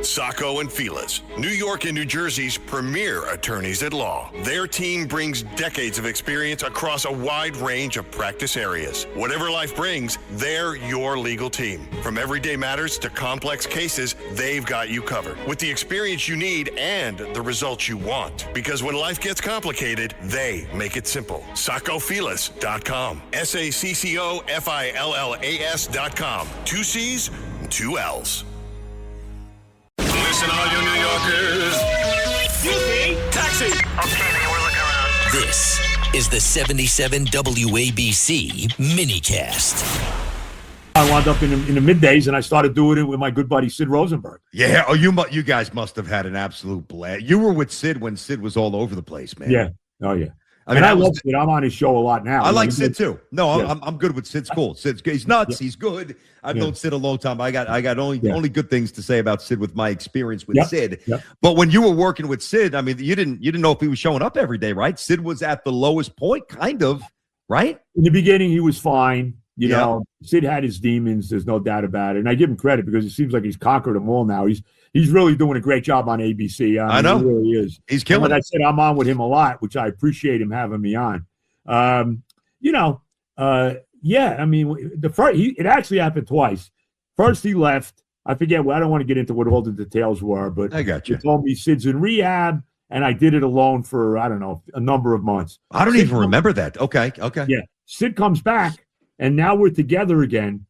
Sacco and Feliz, New York and New Jersey's premier attorneys at law. Their team brings decades of experience across a wide range of practice areas. Whatever life brings, they're your legal team. From everyday matters to complex cases, they've got you covered with the experience you need and the results you want. Because when life gets complicated, they make it simple. SaccoFeliz.com. SACCOFILLAS.com. 2 C's, 2 L's. Listen, all you New Yorkers. Excuse me, taxi. Okay, man, we're looking around. This is the 77 WABC minicast. I wound up in the middays, and I started doing it with my good buddy Sid Rosenberg. Yeah. Oh, you guys must have had an absolute blast. You were with Sid when Sid was all over the place, man. Yeah. Oh, yeah. I mean, I love Sid. I'm on his show a lot now. I like Sid too. No, yeah. I'm good with Sid's cool. Sid's good. He's nuts. Yeah. He's good. I've known Sid a long time. I got only good things to say about Sid with my experience with Sid. Yep. But when you were working with Sid, I mean, you didn't know if he was showing up every day, right? Sid was at the lowest point, kind of, right? In the beginning, he was fine. You know, Sid had his demons. There's no doubt about it. And I give him credit because it seems like he's conquered them all now. He's really doing a great job on ABC. I know. He really is. He's killing it. Like I said, I'm on with him a lot, which I appreciate him having me on. I mean, it actually happened twice. First, he left. I forget. I don't want to get into what all the details were, but I got you. He told me Sid's in rehab, and I did it alone for, I don't know, a number of months. I don't even remember that. Okay. Yeah. Sid comes back, and now we're together again,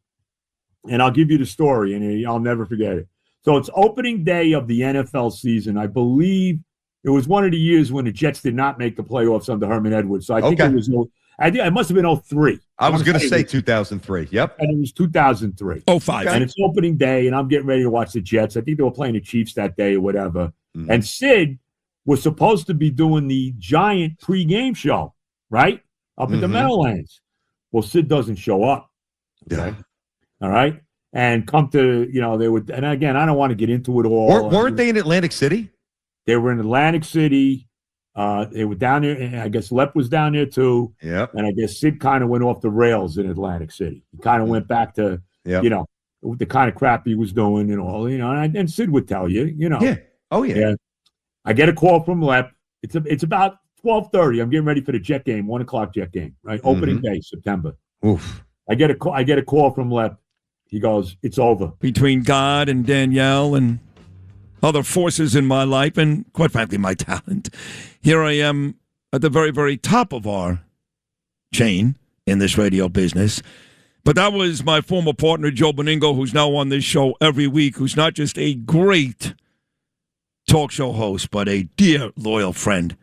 and I'll give you the story, and I'll never forget it. So it's opening day of the NFL season. I believe it was one of the years when the Jets did not make the playoffs under Herman Edwards. So I think it was it must have been 03. I was going to say 2003. Yep. And it was 2003. 05. And it's opening day, and I'm getting ready to watch the Jets. I think they were playing the Chiefs that day or whatever. Mm. And Sid was supposed to be doing the giant pregame show, right? Up at the Meadowlands. Well, Sid doesn't show up. Okay. Yeah. All right. And come to, they would, and again, I don't want to get into it all. Weren't they in Atlantic City? They were in Atlantic City. They were down there, and I guess Lep was down there too. Yeah. And I guess Sid kind of went off the rails in Atlantic City. He kind of went back to, the kind of crap he was doing and all, and Sid would tell you, Yeah. Oh, yeah. I get a call from Lep. It's about 12:30. I'm getting ready for the Jet game, 1:00 Jet game, right? Opening day, September. Oof. I get a call from Lep. He goes, "It's over." Between God and Danielle and other forces in my life and, quite frankly, my talent, here I am at the very, very top of our chain in this radio business. But that was my former partner, Joe Benigno, who's now on this show every week, who's not just a great talk show host, but a dear, loyal friend.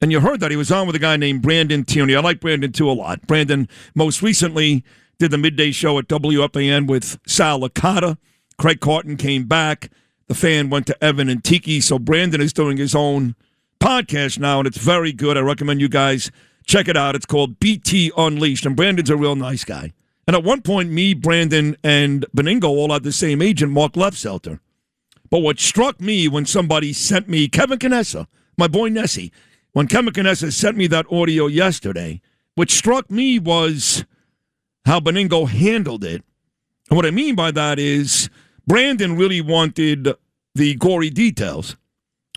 And you heard that he was on with a guy named Brandon Tierney. I like Brandon, too, a lot. Brandon most recently did the midday show at WFAN with Sal Licata. Craig Carton came back. The Fan went to Evan and Tiki. So Brandon is doing his own podcast now, and it's very good. I recommend you guys check it out. It's called BT Unleashed, and Brandon's a real nice guy. And at one point, me, Brandon, and Benigno all had the same agent, Mark Lefselter. But what struck me when somebody sent me, Kevin Canessa, my boy Nessie, when Kevin Canessa sent me that audio yesterday, what struck me was how Benigno handled it. And what I mean by that is Brandon really wanted the gory details,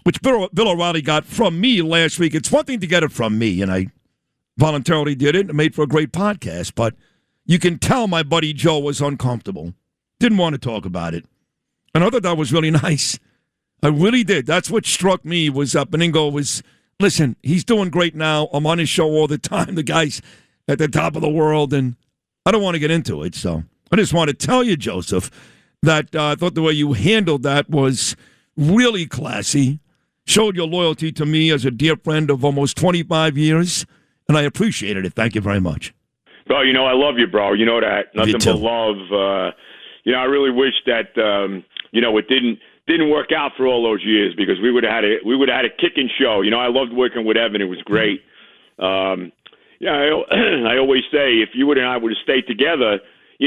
which Bill O'Reilly got from me last week. It's one thing to get it from me, and I voluntarily did it and made for a great podcast, but you can tell my buddy Joe was uncomfortable. Didn't want to talk about it. And I thought that was really nice. I really did. That's what struck me was Benigno was, listen, he's doing great now. I'm on his show all the time. The guy's at the top of the world, and I don't want to get into it. So I just want to tell you, Joseph, that I thought the way you handled that was really classy, showed your loyalty to me as a dear friend of almost 25 years, and I appreciated it. Thank you very much. Bro, I love you, bro. You know that. Nothing but love. I really wish that, it didn't work out for all those years because we would have had a kicking show. I loved working with Evan. It was great. I always say if you and I would have stayed together,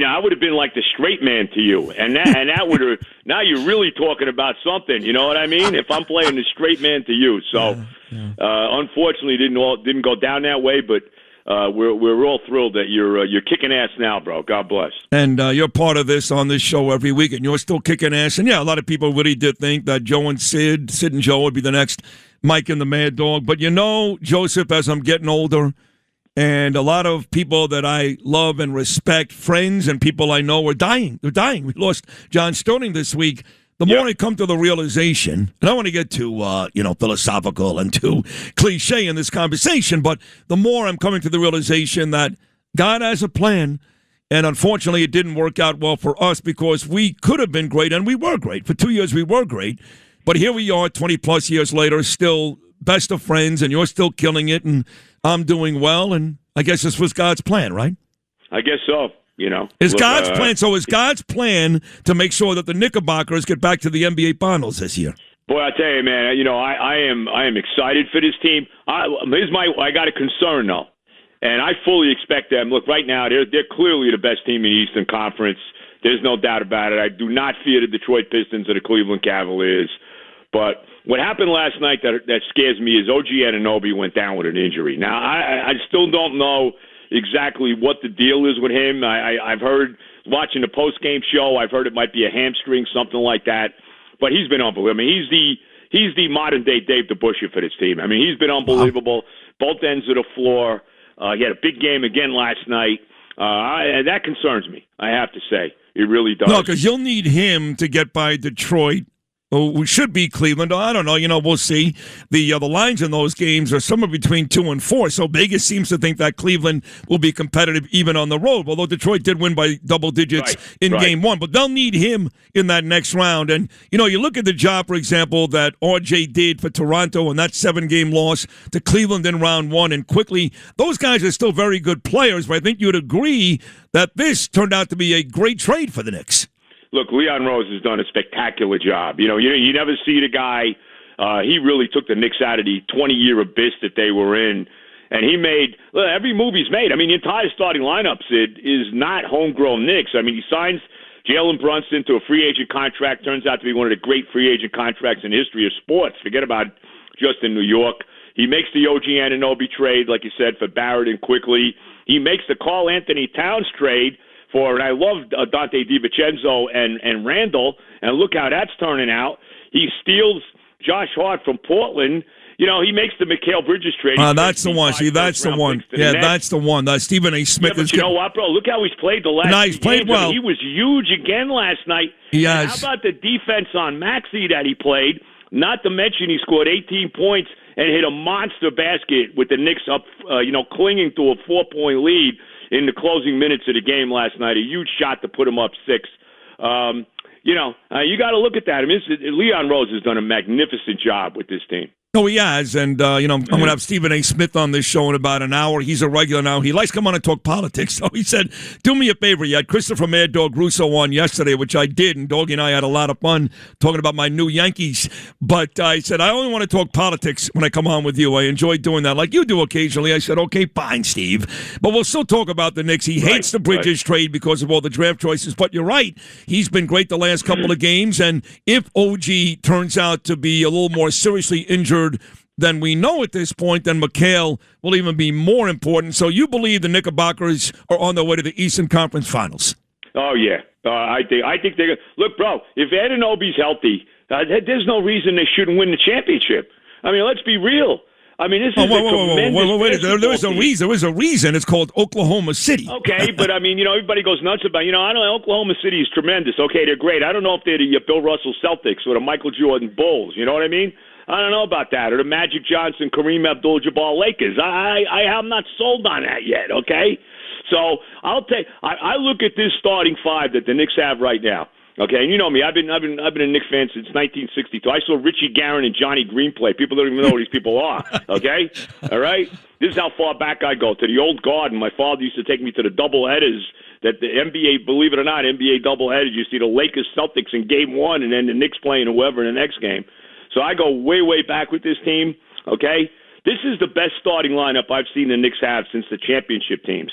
I would have been like the straight man to you, and that would have. Now you're really talking about something. You know what I mean? If I'm playing the straight man to you, so unfortunately didn't go down that way. But we're all thrilled that you're kicking ass now, bro. God bless. And you're part of this on this show every week, and you're still kicking ass. And yeah, a lot of people really did think that Joe and Sid and Joe would be the next Mike and the Mad Dog. But Joseph, as I'm getting older, and a lot of people that I love and respect, friends and people I know, are dying. They're dying. We lost John Sterling this week. The more I come to the realization, and I don't want to get too, philosophical and too cliche in this conversation, but the more I'm coming to the realization that God has a plan, and unfortunately it didn't work out well for us because we could have been great, and we were great. For 2 years we were great, but here we are 20-plus years later, still best of friends, and you're still killing it, and I'm doing well, and I guess this was God's plan, right? I guess so. Is God's plan? So is God's plan to make sure that the Knickerbockers get back to the NBA Finals this year? Boy, I tell you, man, I am excited for this team. I got a concern though, and I fully expect them. Look, right now they're clearly the best team in the Eastern Conference. There's no doubt about it. I do not fear the Detroit Pistons or the Cleveland Cavaliers. But what happened last night that scares me is OG Anunoby went down with an injury. Now I still don't know exactly what the deal is with him. I've heard, watching the post-game show, I've heard it might be a hamstring, something like that. But he's been unbelievable. I mean, he's the modern-day Dave DeBusschere for this team. I mean, he's been unbelievable, both ends of the floor. He had a big game again last night. And that concerns me, I have to say. It really does. No, because you'll need him to get by Detroit. We should be Cleveland. I don't know. We'll see. The lines in those games are somewhere between 2 and 4. So Vegas seems to think that Cleveland will be competitive even on the road, although Detroit did win by double digits in game one. But they'll need him in that next round. And, you look at the job, for example, that RJ did for Toronto and that 7-game loss to Cleveland in round one. And quickly, those guys are still very good players, but I think you'd agree that this turned out to be a great trade for the Knicks. Look, Leon Rose has done a spectacular job. You never see the guy. He really took the Knicks out of the 20-year abyss that they were in, and he made every move he's made. I mean, the entire starting lineup, Sid, is not homegrown Knicks. I mean, he signs Jalen Brunson to a free agent contract. Turns out to be one of the great free agent contracts in the history of sports. Forget about just in New York. He makes the OG Anunoby trade, like you said, for Barrett and Quickly. He makes the Karl Anthony Towns trade. And I love Dante DiVincenzo and Randall, and look how that's turning out. He steals Josh Hart from Portland. He makes the Mikal Bridges trade. That's the one. See, that's the one. Yeah, that's the one. Stephen A. Smith is. You know what, bro? Look how he's played the last. No, he's played well. He was huge again last night. Yes. How about the defense on Maxey that he played? Not to mention he scored 18 points and hit a monster basket with the Knicks up, clinging to a 4-point lead in the closing minutes of the game last night. A huge shot to put him up 6. You got to look at that. I mean, Leon Rose has done a magnificent job with this team. No, he has, and I'm going to have Stephen A. Smith on this show in about an hour. He's a regular now. He likes to come on and talk politics, so he said, do me a favor. You had Christopher Mad Dog Russo on yesterday, which I did, and Doggy and I had a lot of fun talking about my new Yankees, but I said, I only want to talk politics when I come on with you. I enjoy doing that, like you do occasionally. I said, okay, fine, Steve, but we'll still talk about the Knicks. He hates the Bridges trade because of all the draft choices, but you're right. He's been great the last couple of games, and if OG turns out to be a little more seriously injured than we know at this point, then Mikal will even be more important. So you believe the Knickerbockers are on their way to the Eastern Conference Finals? Oh, yeah. I think they're – look, bro, if Anunoby's healthy, there's no reason they shouldn't win the championship. I mean, let's be real. I mean, this is wait. There was a reason. There was a reason. It's called Oklahoma City. Okay, but I mean, everybody goes nuts about. I don't know. Oklahoma City is tremendous. Okay, they're great. I don't know if they're the Bill Russell Celtics or the Michael Jordan Bulls. You know what I mean? I don't know about that, or the Magic Johnson, Kareem Abdul-Jabbar Lakers. I'm not sold on that yet. Okay, so I look at this starting 5 that the Knicks have right now. Okay, and you know me, I've been a Knicks fan since 1962. I saw Richie Guerin and Johnny Green play. People don't even know who these people are. Okay, all right. This is how far back I go, to the old Garden. My father used to take me to the doubleheaders. That the NBA, believe it or not, NBA doubleheaders. You see the Lakers Celtics in Game 1, and then the Knicks playing whoever in the next game. So I go way, way back with this team. Okay, this is the best starting lineup I've seen the Knicks have since the championship teams.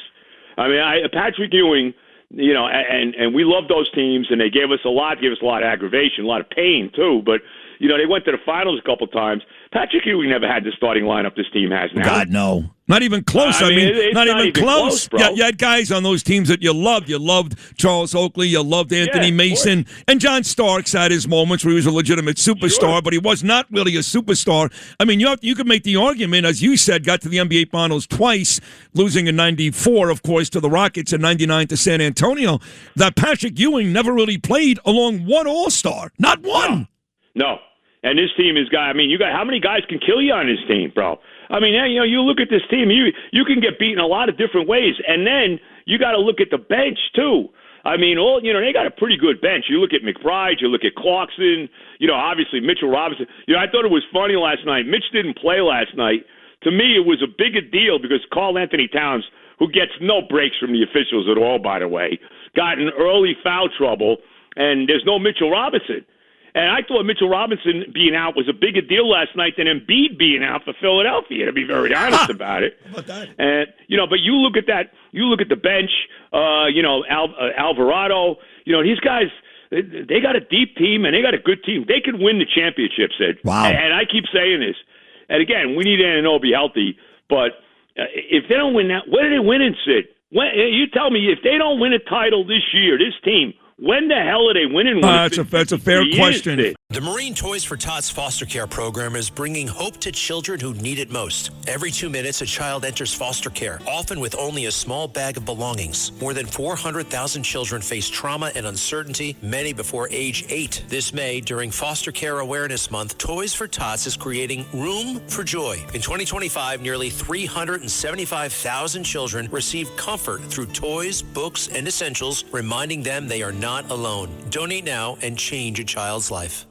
I mean, Patrick Ewing. And we love those teams, and they gave us a lot of aggravation, a lot of pain too. But they went to the finals a couple times. Patrick Ewing never had the starting lineup this team has now. God, no. Not even close. I mean, it's not even close. bro. You had guys on those teams that you loved. You loved Charles Oakley. You loved Anthony Mason. And John Starks had his moments where he was a legitimate superstar, but he was not really a superstar. I mean, you could make the argument, as you said, got to the NBA Finals twice, losing in 94, of course, to the Rockets, and 99 to San Antonio, that Patrick Ewing never really played along one All-Star. Not one. No. And this team is how many guys can kill you on this team, bro? I mean, you look at this team, you can get beaten a lot of different ways, and then you got to look at the bench too. I mean, they got a pretty good bench. You look at McBride, you look at Clarkson, obviously Mitchell Robinson. I thought it was funny last night. Mitch didn't play last night. To me, it was a bigger deal because Karl Anthony Towns, who gets no breaks from the officials at all, by the way, got in early foul trouble, and there's no Mitchell Robinson. And I thought Mitchell Robinson being out was a bigger deal last night than Embiid being out for Philadelphia, to be very honest about it. How about that? And, but you look at that, you look at the bench, Alvarado, these guys, they got a deep team and they got a good team. They could win the championship, Sid. Wow. And I keep saying this. And again, we need Anunoby healthy, but if they don't win that, what are they winning, Sid? You tell me, if they don't win a title this year, this team, when the hell are they winning one? That's a fair question. The Marine Toys for Tots foster care program is bringing hope to children who need it most. Every 2 minutes, a child enters foster care, often with only a small bag of belongings. More than 400,000 children face trauma and uncertainty, many before age 8. This May, during Foster Care Awareness Month, Toys for Tots is creating Room for Joy. In 2025, nearly 375,000 children received comfort through toys, books, and essentials, reminding them they are not alone. Donate now and change a child's life.